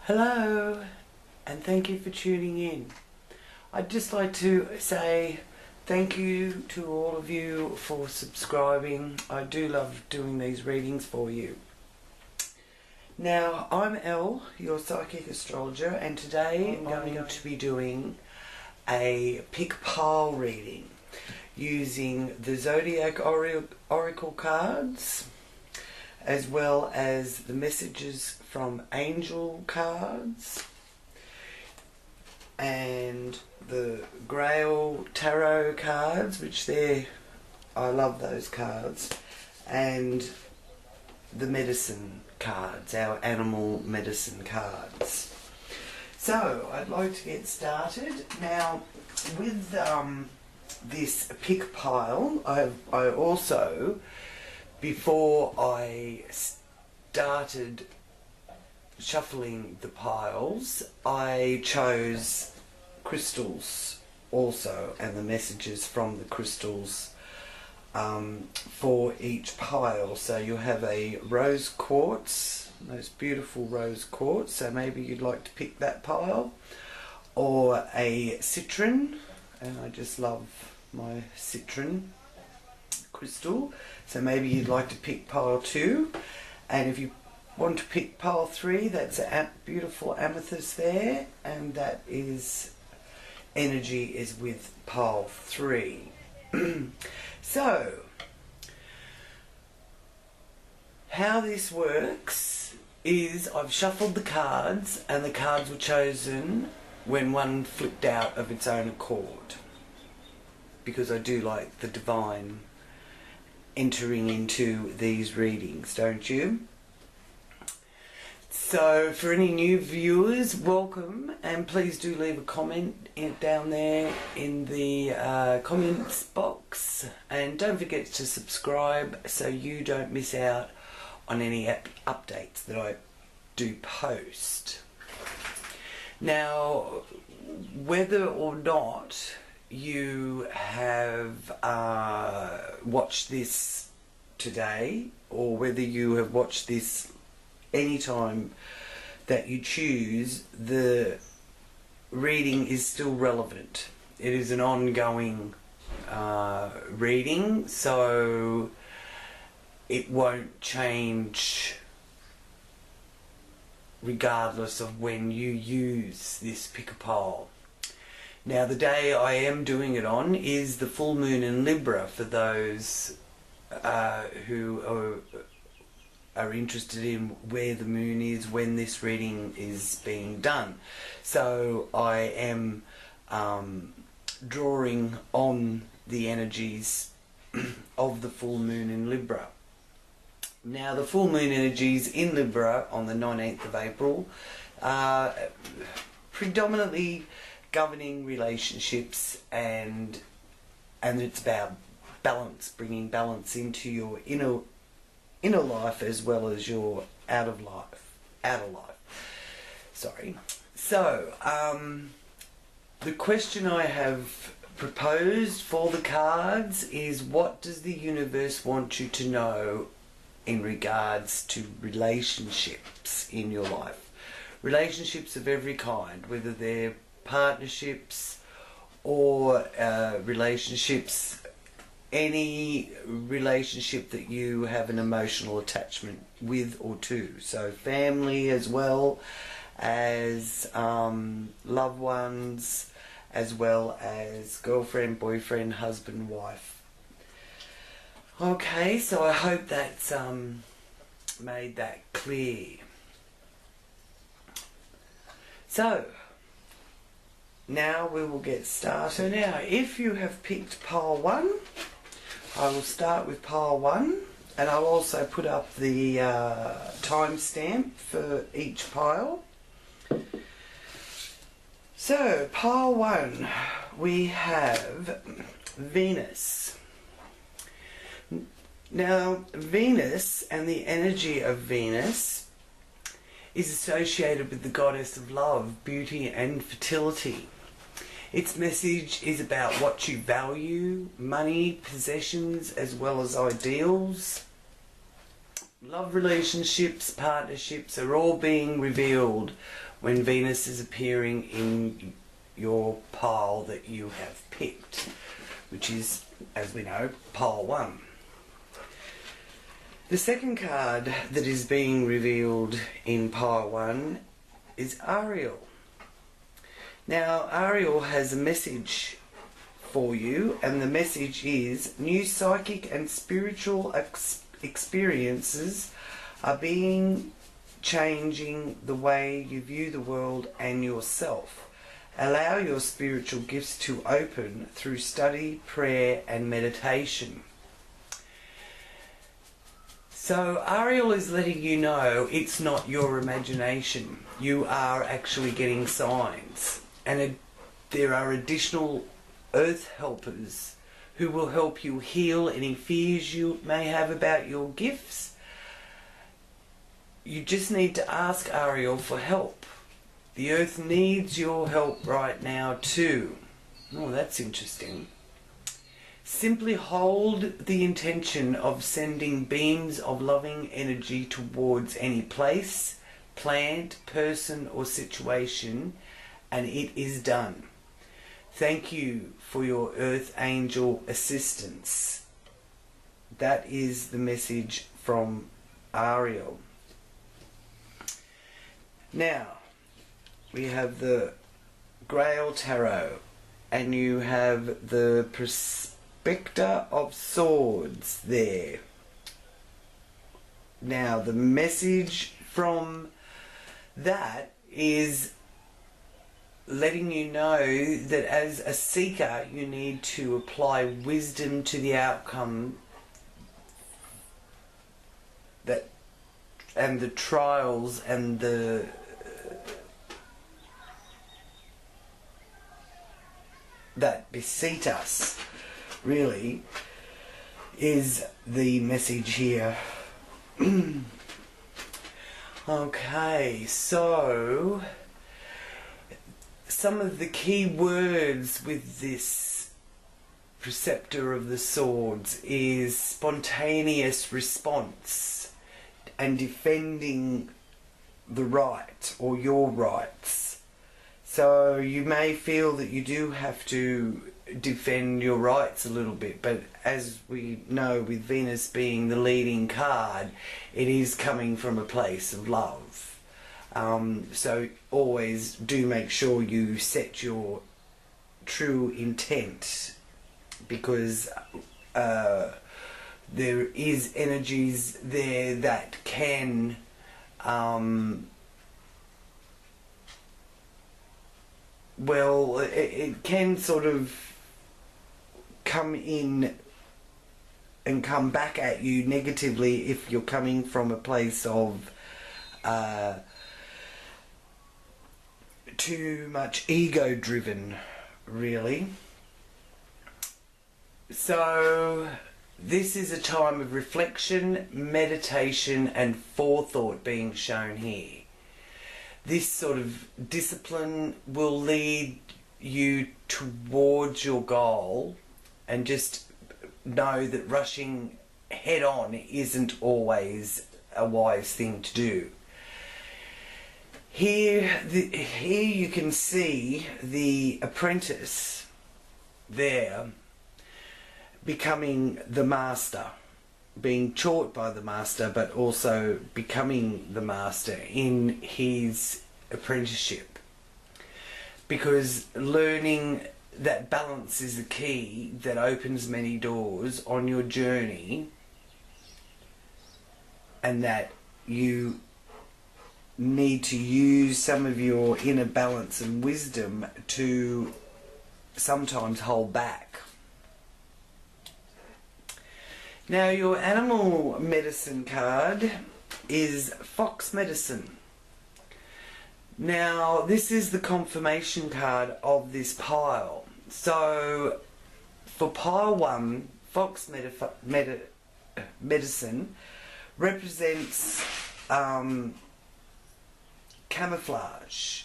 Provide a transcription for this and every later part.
Hello, and thank you for tuning in. I'd just like to say thank you to all of you for subscribing. I do love doing these readings for you. Now, I'm Elle, your psychic astrologer, and today I'm going to be doing a pick pile reading using the Zodiac Oracle cards, as well as the messages from angel cards and the Grail tarot cards, which I love those cards, and the medicine cards, our animal medicine cards. So I'd like to get started now with this pick pile. I also, before I started shuffling the piles, I chose crystals also, and the messages from the crystals for each pile. So you have a rose quartz, those beautiful rose quartz, so maybe you'd like to pick that pile, or a citron, and I just love my citron crystal, so maybe you'd like to pick pile 2, and if you want to pick pile 3, that's a beautiful amethyst there, and that is energy is with pile 3. So how this works is I've shuffled the cards, and the cards were chosen when one flipped out of its own accord, because I do like the divine entering into these readings, don't you? So for any new viewers, welcome, and please do leave a comment down there in the comments box, and don't forget to subscribe so you don't miss out on any updates that I do post. Now, whether or not you have watched this today, or whether you have watched this anytime that you choose, the reading is still relevant. It is an ongoing reading, so it won't change regardless of when you use this pick-a-pile. Now, the day I am doing it on is the full moon in Libra, for those who are interested in where the moon is when this reading is being done. So I am drawing on the energies of the full moon in Libra. Now, the full moon energies in Libra on the 19th of April are predominantly governing relationships, and it's about balance, bringing balance into your inner life as well as your outer life. Sorry. So the question I have proposed for the cards is, what does the universe want you to know in regards to relationships in your life? Relationships of every kind, whether they're partnerships or relationships, any relationship that you have an emotional attachment with or to. So family as well as loved ones, as well as girlfriend, boyfriend, husband, wife. Okay, so I hope that's made that clear. So now we will get started. So now, if you have picked pile 1, I will start with pile 1, and I'll also put up the timestamp for each pile. So, pile 1, we have Venus. Now, Venus and the energy of Venus is associated with the goddess of love, beauty and fertility. Its message is about what you value, money, possessions, as well as ideals. Love relationships, partnerships are all being revealed when Venus is appearing in your pile that you have picked, which is, as we know, pile 1. The second card that is being revealed in pile 1 is Ariel. Now, Ariel has a message for you, and the message is new psychic and spiritual experiences are changing the way you view the world and yourself. Allow your spiritual gifts to open through study, prayer and meditation. So Ariel is letting you know it's not your imagination. You are actually getting signs, and there are additional earth helpers who will help you heal any fears you may have about your gifts. You just need to ask Ariel for help. The earth needs your help right now too. Oh, that's interesting. Simply hold the intention of sending beams of loving energy towards any place, plant, person or situation, and it is done. Thank you for your earth angel assistance. That is the message from Ariel. Now, we have the Grail Tarot, and you have the Prospector of Swords there. Now, the message from that is letting you know that as a seeker, you need to apply wisdom to the outcome and the trials and that beseech us, really, is the message here. Okay, so some of the key words with this Preceptor of the Swords is spontaneous response and defending the right or your rights. So you may feel that you do have to defend your rights a little bit, but as we know, with Venus being the leading card, it is coming from a place of love. So always do make sure you set your true intent, because there is energies there that can well, it can sort of come in and come back at you negatively if you're coming from a place of too much ego driven, really. So this is a time of reflection, meditation and forethought being shown here. This sort of discipline will lead you towards your goal, and just know that rushing head on isn't always a wise thing to do. Here you can see the apprentice there becoming the master, being taught by the master, but also becoming the master in his apprenticeship, because learning that balance is the key that opens many doors on your journey, and that you need to use some of your inner balance and wisdom to sometimes hold back. Now, your animal medicine card is Fox Medicine. Now, this is the confirmation card of this pile. So, for pile 1, Fox Medicine represents camouflage.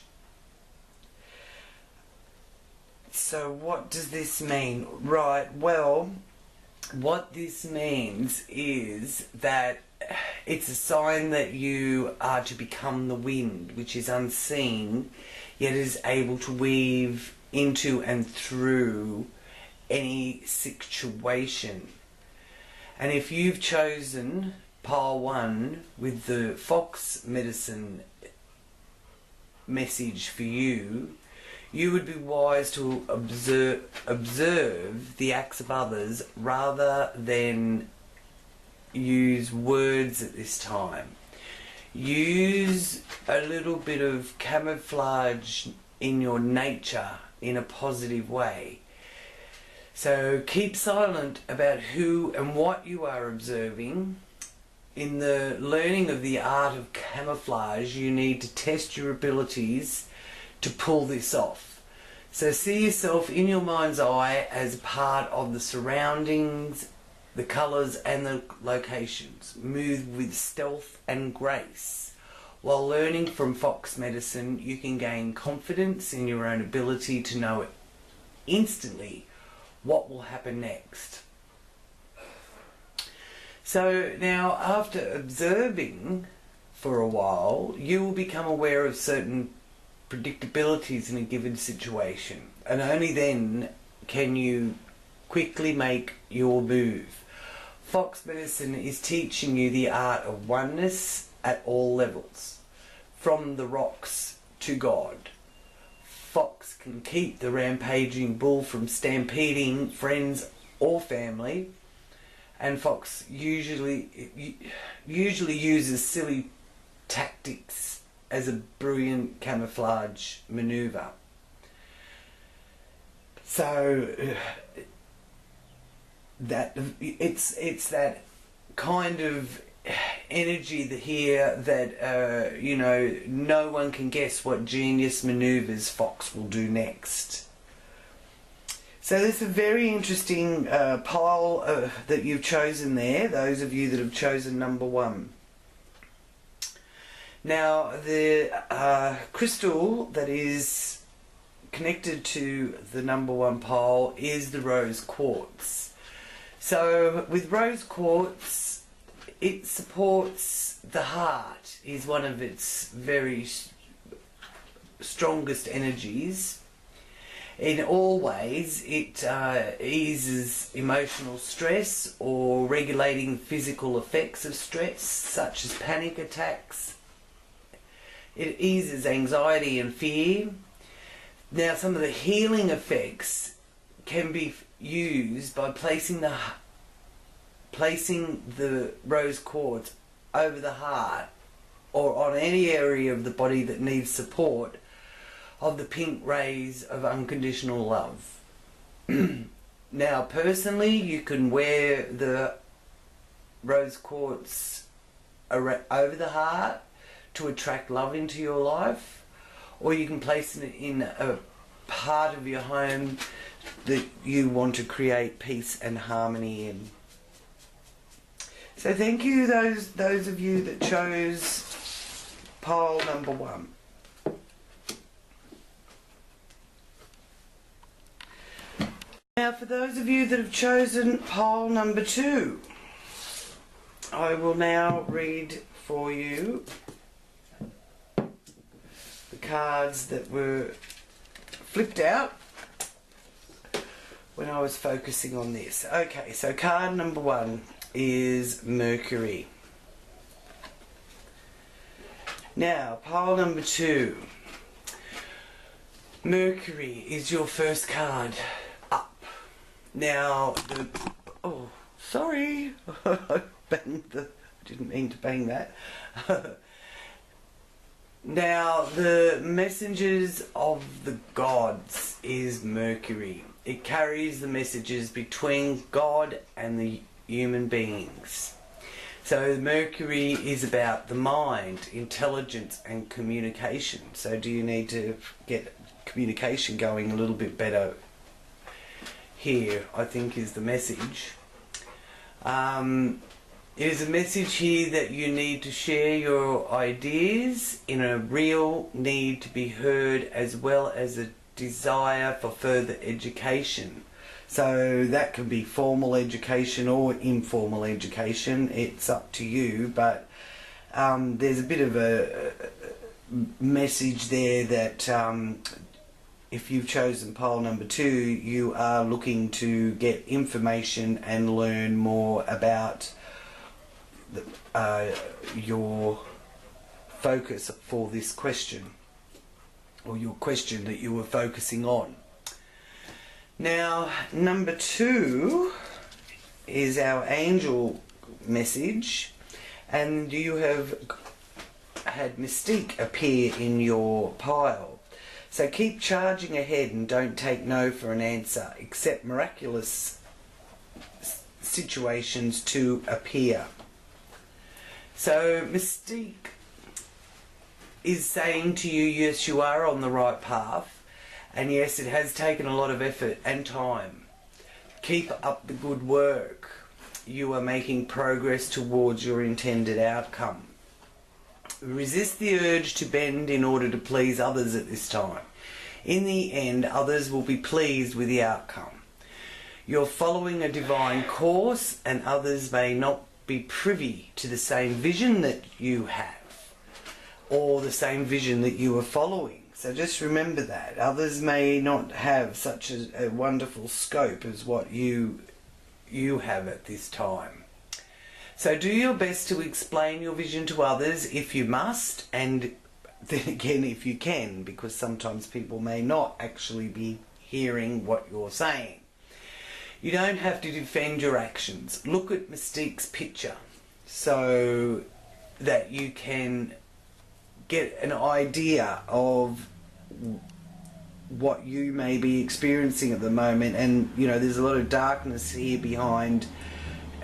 So, what does this mean? Right, well, what this means is that It's a sign that you are to become the wind, which is unseen, yet is able to weave into and through any situation. And if you've chosen pile 1 with the fox medicine message for you, you would be wise to observe the acts of others rather than use words at this time. Use a little bit of camouflage in your nature in a positive way. So keep silent about who and what you are observing. In the learning of the art of camouflage, you need to test your abilities to pull this off. So see yourself in your mind's eye as part of the surroundings, the colours and the locations. Move with stealth and grace. While learning from fox medicine, you can gain confidence in your own ability to know instantly what will happen next. So now, after observing for a while, you will become aware of certain predictabilities in a given situation, and only then can you quickly make your move. Fox medicine is teaching you the art of oneness at all levels, from the rocks to God. Fox can keep the rampaging bull from stampeding friends or family, and fox usually uses silly tactics as a brilliant camouflage maneuver. So that it's that kind of energy here that you know, no one can guess what genius maneuvers fox will do next. So there's a very interesting pile that you've chosen there, those of you that have chosen number 1. Now the crystal that is connected to the number 1 pile is the rose quartz. So with rose quartz, it supports the heart, is one of its very strongest energies. In all ways, it eases emotional stress or regulating physical effects of stress, such as panic attacks. It eases anxiety and fear. Now, some of the healing effects can be used by placing the rose quartz over the heart or on any area of the body that needs support of the pink rays of unconditional love. Now, personally, you can wear the rose quartz over the heart to attract love into your life, or you can place it in a part of your home that you want to create peace and harmony in. So thank you, those of you that chose pile number 1. Now for those of you that have chosen pile number 2, I will now read for you the cards that were flipped out when I was focusing on this. Okay, so card number 1 is Mercury. Now, pile number 2. Mercury is your first card up. Now, oh, sorry. I didn't mean to bang that. Now, the messengers of the gods is Mercury. It carries the messages between God and the human beings. So Mercury is about the mind, intelligence and communication. So do you need to get communication going a little bit better? Here, I think, is the message. It is a message here that you need to share your ideas in a real need to be heard, as well as a desire for further education. So that can be formal education or informal education, it's up to you, but there's a bit of a message there that if you've chosen pile number 2, you are looking to get information and learn more about your focus for this question, or your question that you were focusing on. Now, number 2 is our angel message, and you have had Mystique appear in your pile. So keep charging ahead and don't take no for an answer. Accept miraculous situations to appear. So Mystique is saying to you, yes, you are on the right path, and yes, it has taken a lot of effort and time. Keep up the good work. You are making progress towards your intended outcome. Resist the urge to bend in order to please others at this time. In the end, others will be pleased with the outcome. You're following a divine course, and others may not be privy to the same vision that you have, or the same vision that you are following. So just remember that. Others may not have such a wonderful scope as what you have at this time. So do your best to explain your vision to others if you must, and then again if you can, because sometimes people may not actually be hearing what you're saying. You don't have to defend your actions. Look at Mystique's picture so that you can get an idea of what you may be experiencing at the moment. And you know, there's a lot of darkness here behind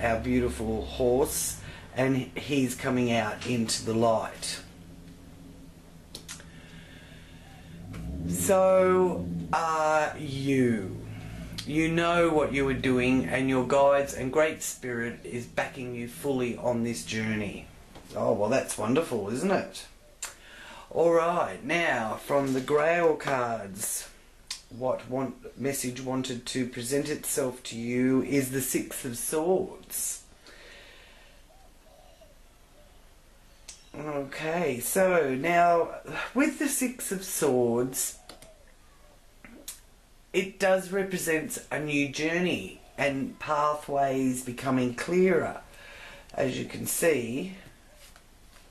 our beautiful horse, and he's coming out into the light. So are you. You know what you are doing, and your guides and Great Spirit is backing you fully on this journey. Oh, well, that's wonderful, isn't it? Alright, now from the Grail cards, what message wanted to present itself to you is the Six of Swords. Okay, so now with the Six of Swords, it does represent a new journey and pathways becoming clearer. As you can see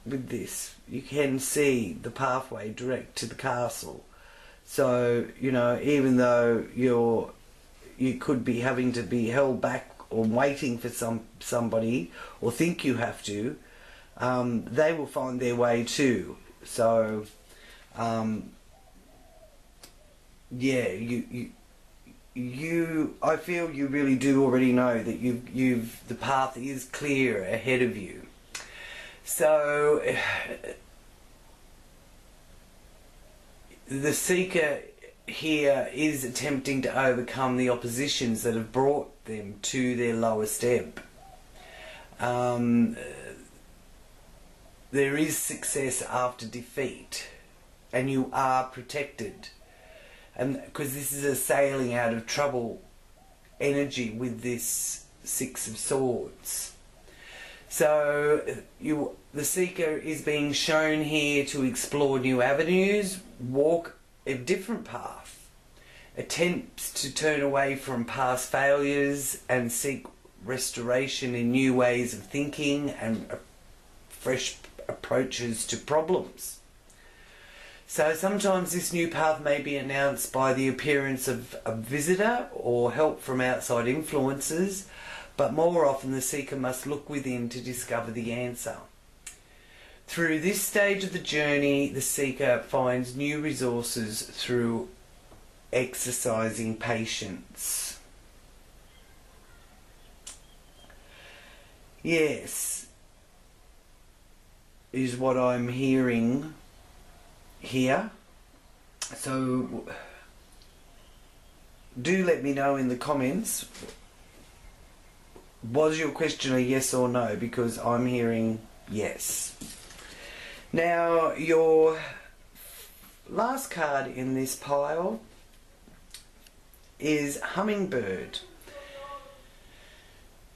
with this, you can see the pathway direct to the castle. So, you know, even though you could be having to be held back or waiting for somebody, or think you have to, they will find their way too. So, yeah, I feel you really do already know that the path is clear ahead of you. So the seeker here is attempting to overcome the oppositions that have brought them to their lowest ebb. There is success after defeat, and you are protected. And because this is a sailing out of trouble energy with this Six of Swords. So the seeker is being shown here to explore new avenues, walk a different path, attempts to turn away from past failures and seek restoration in new ways of thinking and fresh approaches to problems. So sometimes this new path may be announced by the appearance of a visitor or help from outside influences, but more often the seeker must look within to discover the answer. Through this stage of the journey, the seeker finds new resources through exercising patience. Yes, is what I'm hearing here. So do let me know in the comments, was your question a yes or no, because I'm hearing yes. Now your last card in this pile is Hummingbird.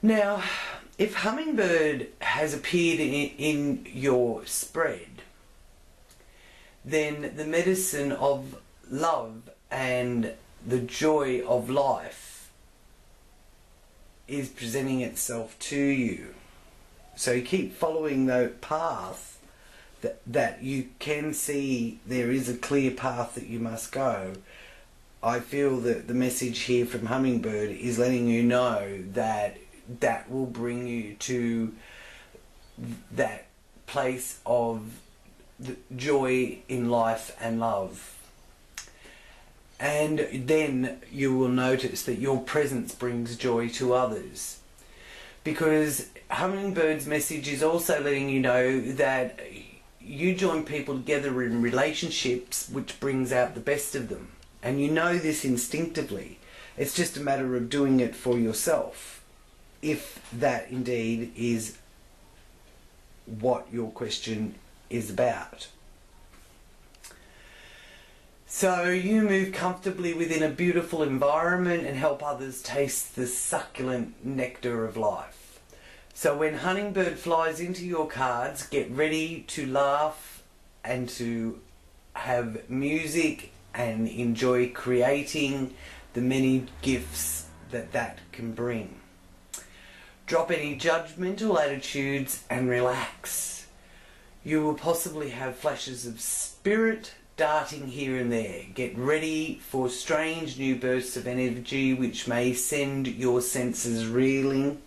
Now if hummingbird has appeared in your spread, then the medicine of love and the joy of life is presenting itself to you. So you keep following the path that you can see there is a clear path that you must go. I feel that the message here from Hummingbird is letting you know that that will bring you to that place of joy in life and love. And then you will notice that your presence brings joy to others. Because Hummingbird's message is also letting you know that you join people together in relationships which brings out the best of them. And you know this instinctively. It's just a matter of doing it for yourself, if that indeed is what your question is about. So you move comfortably within a beautiful environment and help others taste the succulent nectar of life. So when Hummingbird flies into your cards, get ready to laugh and to have music and enjoy creating the many gifts that can bring. Drop any judgmental attitudes and relax. You will possibly have flashes of spirit darting here and there. Get ready for strange new bursts of energy which may send your senses reeling.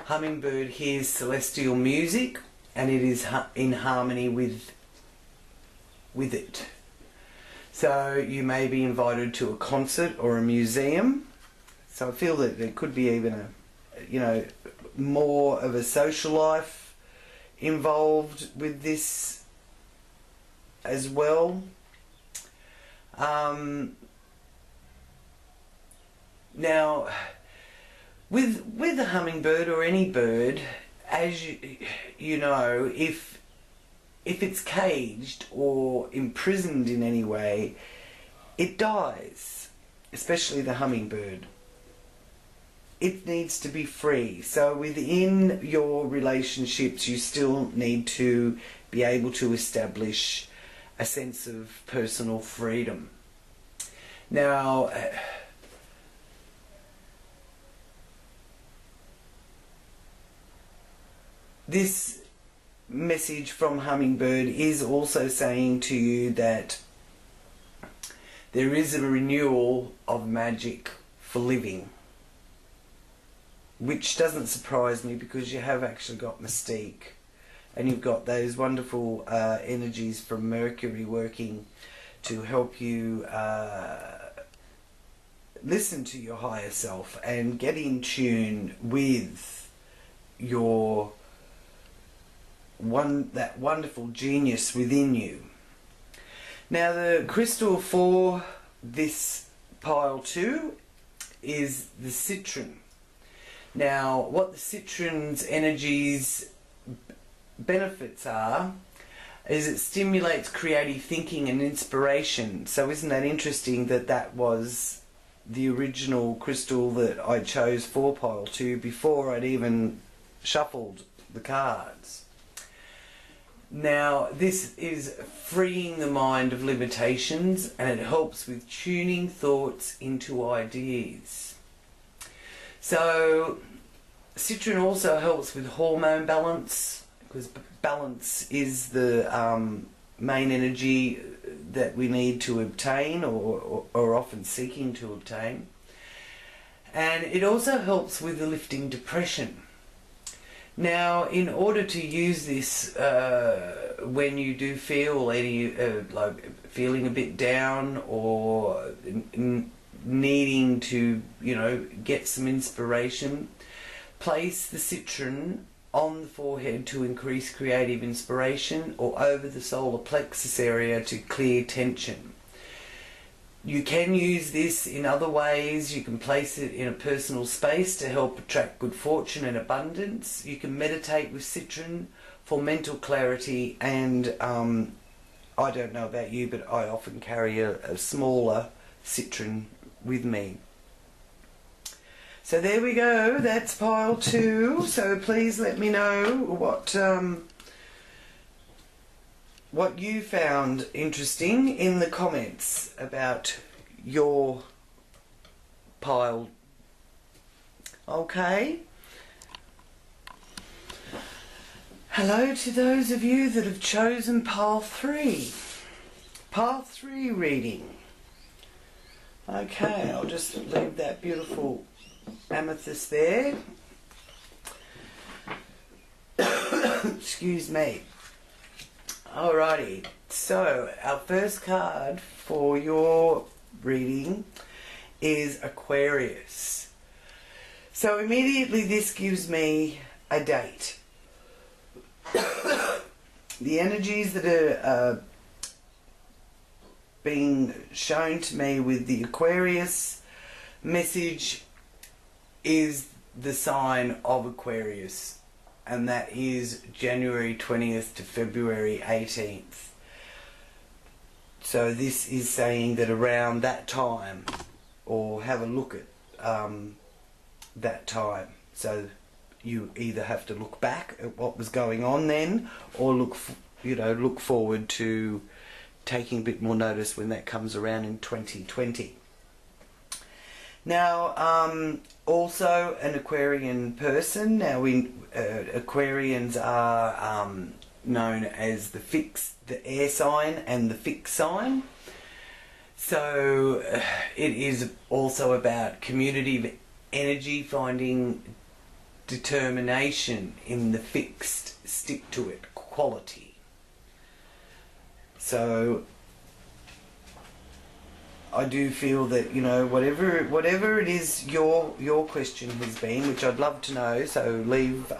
Hummingbird hears celestial music and it is in harmony with it. So you may be invited to a concert or a museum. So I feel that there could be even more of a social life involved with this as well. Now, with a hummingbird or any bird, as you know, if it's caged or imprisoned in any way, it dies, especially the hummingbird. It needs to be free. So within your relationships, you still need to be able to establish a sense of personal freedom. Now, this message from Hummingbird is also saying to you that there is a renewal of magic for living, which doesn't surprise me because you have actually got Mystique and you've got those wonderful energies from Mercury working to help you listen to your higher self and get in tune with your that wonderful genius within you. Now the crystal for this pile 2 is the citron. Now what the citron's energies benefits are is it stimulates creative thinking and inspiration. So isn't that interesting that that was the original crystal that I chose for pile 2 before I'd even shuffled the cards. Now this is freeing the mind of limitations and it helps with tuning thoughts into ideas. So citron also helps with hormone balance, because balance is the main energy that we need to obtain or often seeking to obtain. And it also helps with lifting depression. Now, in order to use this when you do feel any like feeling a bit down or needing to, get some inspiration, place the citron on the forehead to increase creative inspiration or over the solar plexus area to clear tension. You can use this in other ways. You can place it in a personal space to help attract good fortune and abundance. You can meditate with citron for mental clarity, and I don't know about you, but I often carry a smaller citron with me. So there we go, that's pile 2. So please let me know what you found interesting in the comments about your pile. Okay. Hello to those of you that have chosen pile 3. Pile 3 reading. Okay, I'll just leave that beautiful amethyst there. Excuse me. Alrighty, so our first card for your reading is Aquarius. So immediately this gives me a date. The energies that are being shown to me with the Aquarius message is the sign of Aquarius, and that is January 20th to February 18th. So this is saying that around that time, or have a look at that time. So you either have to look back at what was going on then, or look forward to taking a bit more notice when that comes around in 2020. Now, also an Aquarian person. Now, Aquarians are known as the air sign and the fixed sign. So it is also about community energy, finding determination in the fixed, stick to it quality. So I do feel that, whatever it is your question has been, which I'd love to know, so leave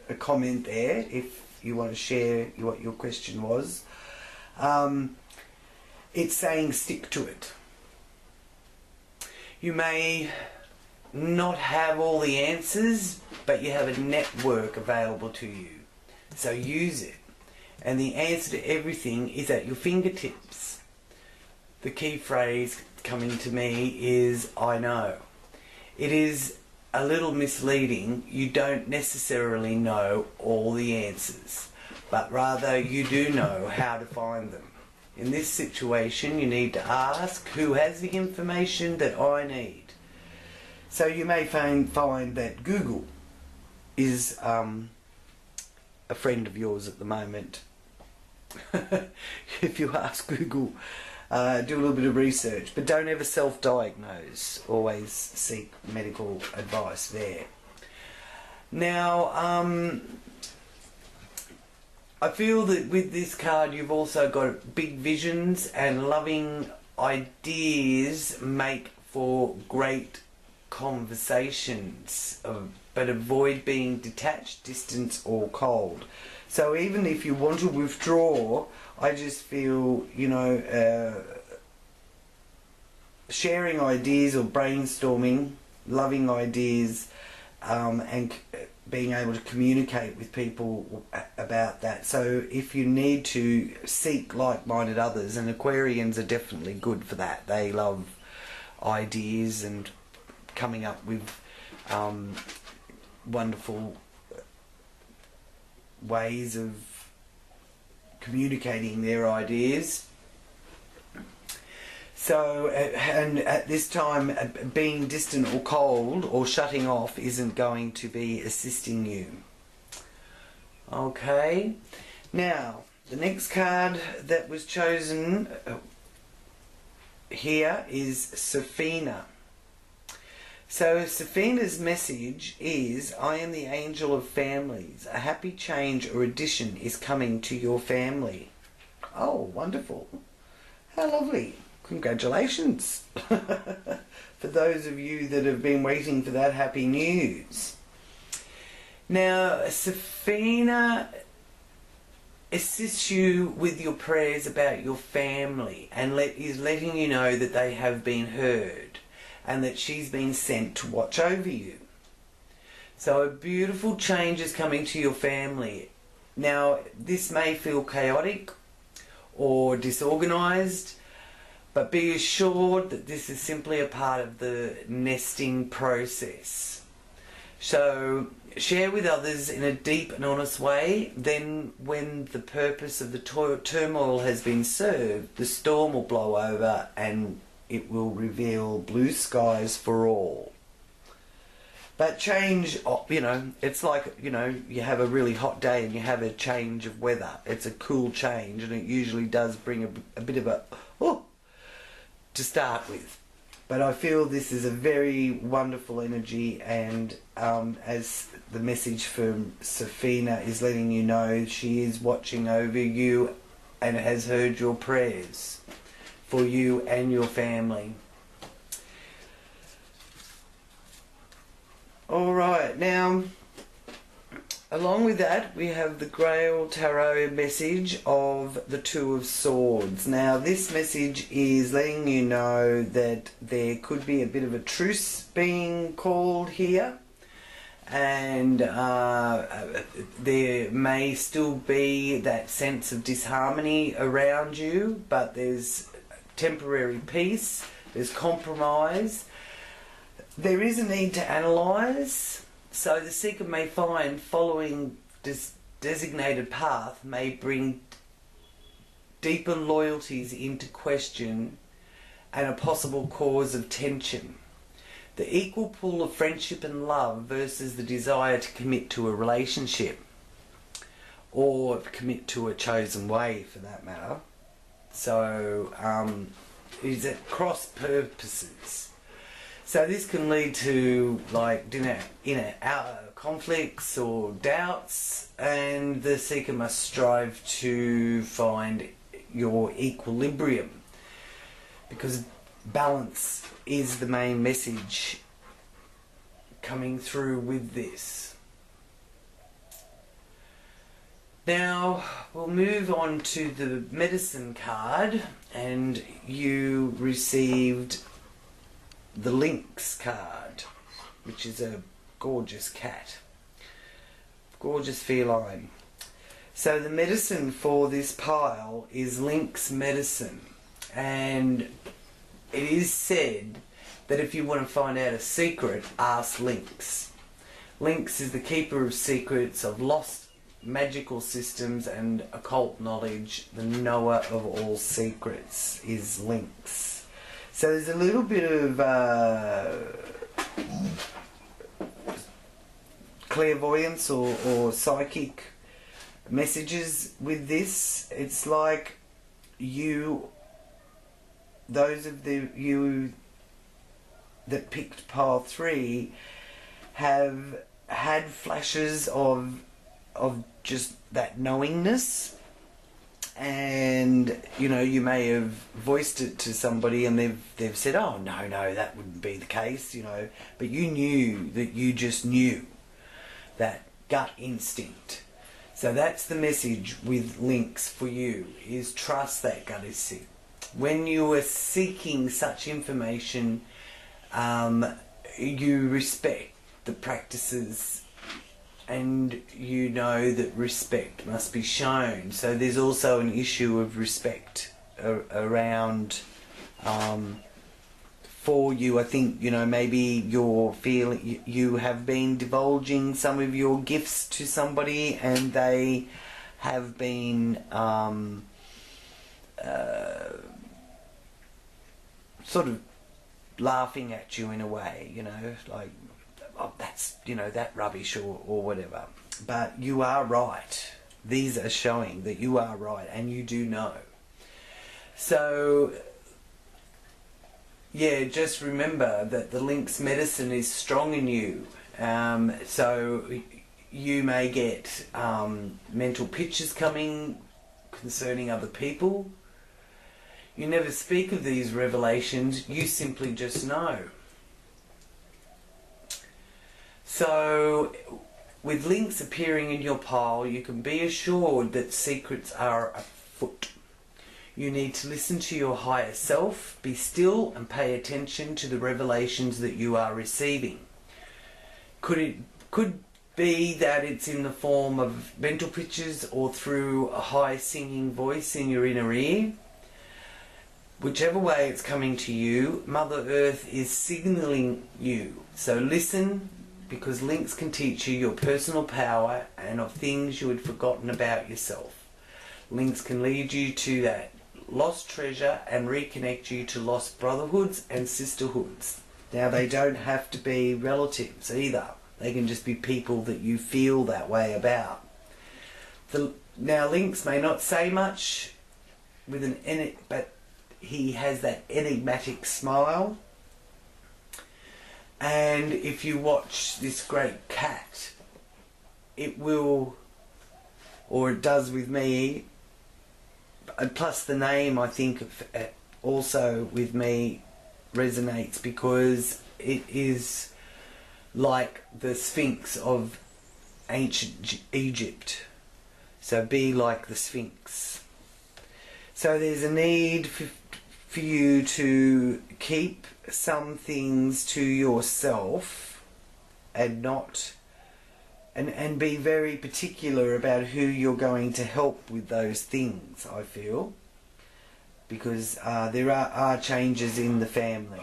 a comment there if you want to share what your question was. It's saying stick to it. You may not have all the answers, but you have a network available to you. So use it. And the answer to everything is at your fingertips. The key phrase coming to me is, I know. It is a little misleading. You don't necessarily know all the answers, but rather you do know how to find them. In this situation, you need to ask, who has the information that I need? So you may find that Google is a friend of yours at the moment. If you ask Google, do a little bit of research, but don't ever self-diagnose. Always seek medical advice there. Now, I feel that with this card you've also got big visions, and loving ideas make for great conversations, but avoid being detached, distant or cold. So even if you want to withdraw, I just feel, sharing ideas or brainstorming, loving ideas, and being able to communicate with people about that. So if you need to seek like-minded others, and Aquarians are definitely good for that. They love ideas and coming up with wonderful ways of communicating their ideas. So, and at this time, being distant or cold or shutting off isn't going to be assisting you. Okay, now the next card that was chosen here is Safina. So Safina's message is, I am the angel of families. A happy change or addition is coming to your family. Oh, wonderful. How lovely. Congratulations for those of you that have been waiting for that happy news. Now, Safina assists you with your prayers about your family and is letting you know that they have been heard and that she's been sent to watch over you. So a beautiful change is coming to your family. Now, this may feel chaotic or disorganized, But be assured that this is simply a part of the nesting process. So share with others in a deep and honest way. Then when the purpose of the turmoil has been served, the storm will blow over and it will reveal blue skies for all. But change, you know, it's like, you know, you have a really hot day and you have a change of weather. It's a cool change, and it usually does bring a bit of a, oh, to start with. But I feel this is a very wonderful energy, and as the message from Safina is letting you know, she is watching over you and has heard your prayers for you and your family. Alright, now, along with that, we have the Grail Tarot message of the Two of Swords. Now, this message is letting you know that there could be a bit of a truce being called here, and there may still be that sense of disharmony around you, but there's temporary peace, there's compromise. There is a need to analyse, so the seeker may find following this designated path may bring deeper loyalties into question and a possible cause of tension. The equal pull of friendship and love versus the desire to commit to a relationship, or commit to a chosen way for that matter. So is at cross purposes. So this can lead to like inner outer conflicts or doubts, and the seeker must strive to find your equilibrium, because balance is the main message coming through with this. Now we'll move on to the medicine card, and you received the Lynx card, which is a gorgeous cat, gorgeous feline. So the medicine for this pile is Lynx medicine, and it is said that if you want to find out a secret, ask Lynx. Lynx is the keeper of secrets, of lost magical systems and occult knowledge. The knower of all secrets is Lynx. So there's a little bit of clairvoyance or psychic messages with this. It's like those of you that picked pile 3 have had flashes of just that knowingness. And you know, you may have voiced it to somebody and they've said, oh no, that wouldn't be the case, you know, but you knew that you just knew, that gut instinct. So that's the message with Lynx for you, is trust that gut instinct. When you are seeking such information, you respect the practices, and you know that respect must be shown. So there's also an issue of respect around for you. I think, you know, maybe you're feeling you have been divulging some of your gifts to somebody, and they have been sort of laughing at you in a way, you know, like, oh, that's, you know, that rubbish or whatever. But you are right. These are showing that you are right, and you do know. So yeah, just remember that the Lynx medicine is strong in you. So you may get mental pictures coming concerning other people. You never speak of these revelations, you simply just know. So with Lynx appearing in your pile, you can be assured that secrets are afoot. You need to listen to your higher self, be still and pay attention to the revelations that you are receiving. Could be that it's in the form of mental pictures or through a high singing voice in your inner ear. whichever way it's coming to you, Mother Earth is signaling you. So listen, because links can teach you your personal power and of things you had forgotten about yourself. Links can lead you to that lost treasure and reconnect you to lost brotherhoods and sisterhoods. Now, they don't have to be relatives either. They can just be people that you feel that way about. Now, links may not say much but he has that enigmatic smile. And if you watch this great cat, it will, or it does with me, and plus the name, I think, also with me resonates, because it is like the Sphinx of ancient Egypt. So be like the Sphinx. So there's a need for you to keep some things to yourself and not and be very particular about who you're going to help with those things, I feel, because there are changes in the family.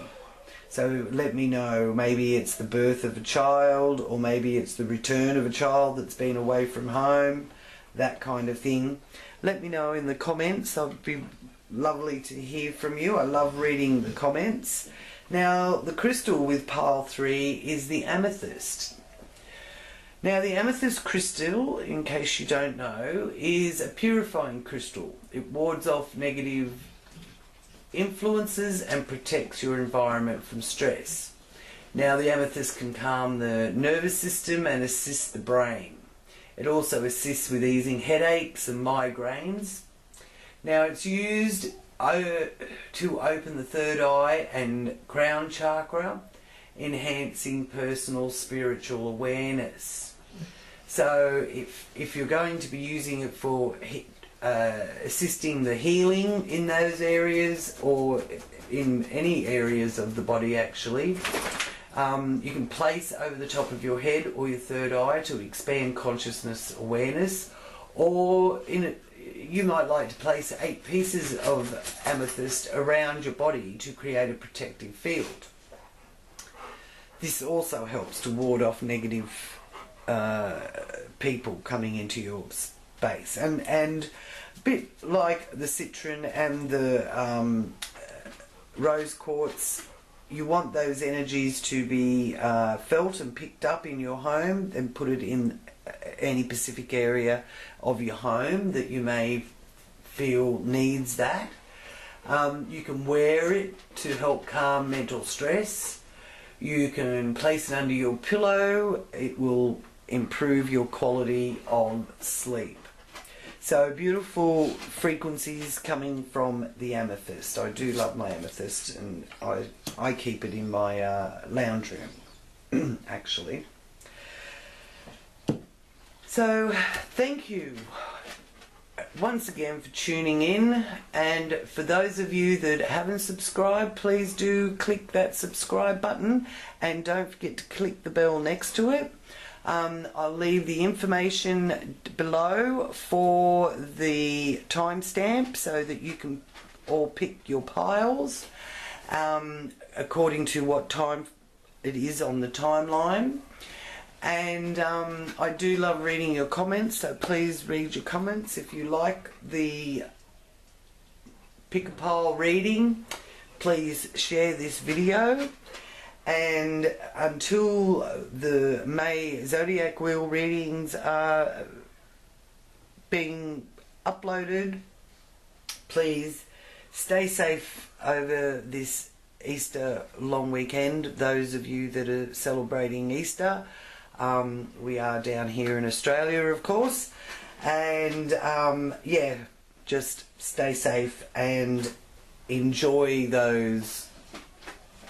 So let me know, maybe it's the birth of a child, or maybe it's the return of a child that's been away from home, that kind of thing. Let me know in the comments. It'd be lovely to hear from you. I love reading the comments. Now, the crystal with pile 3 is the amethyst. Now, the amethyst crystal, in case you don't know, is a purifying crystal. It wards off negative influences and protects your environment from stress. Now, the amethyst can calm the nervous system and assist the brain. It also assists with easing headaches and migraines. Now, it's used to open the third eye and crown chakra, enhancing personal spiritual awareness. So if you're going to be using it for assisting the healing in those areas, or in any areas of the body actually, you can place over the top of your head or your third eye to expand consciousness awareness, or you might like to place 8 pieces of amethyst around your body to create a protective field. This also helps to ward off negative people coming into your space, and a bit like the citron and the rose quartz, you want those energies to be felt and picked up in your home, and put it in any specific area of your home that you may feel needs that. You can wear it to help calm mental stress. You can place it under your pillow. It will improve your quality of sleep. So beautiful frequencies coming from the amethyst. I do love my amethyst, and I keep it in my lounge room actually. So thank you once again for tuning in, and for those of you that haven't subscribed, please do click that subscribe button, and don't forget to click the bell next to it. I'll leave the information below for the timestamp so that you can all pick your piles according to what time it is on the timeline. And I do love reading your comments, so please read your comments. If you like the pick a pile reading, please share this video. And until the May Zodiac Wheel readings are being uploaded, please stay safe over this Easter long weekend, those of you that are celebrating Easter. We are down here in Australia, of course, and yeah, just stay safe and enjoy those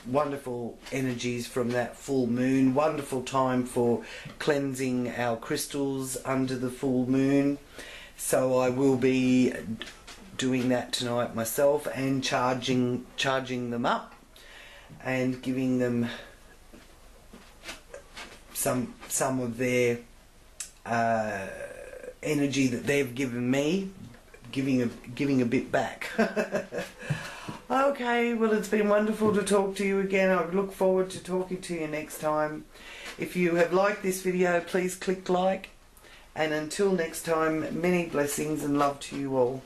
wonderful energies from that full moon. Wonderful time for cleansing our crystals under the full moon. So I will be doing that tonight myself, and charging them up and giving them some of their energy that they've given me, giving a bit back. Okay, well, it's been wonderful to talk to you again. I look forward to talking to you next time. If you have liked this video, please click like. And until next time, many blessings and love to you all.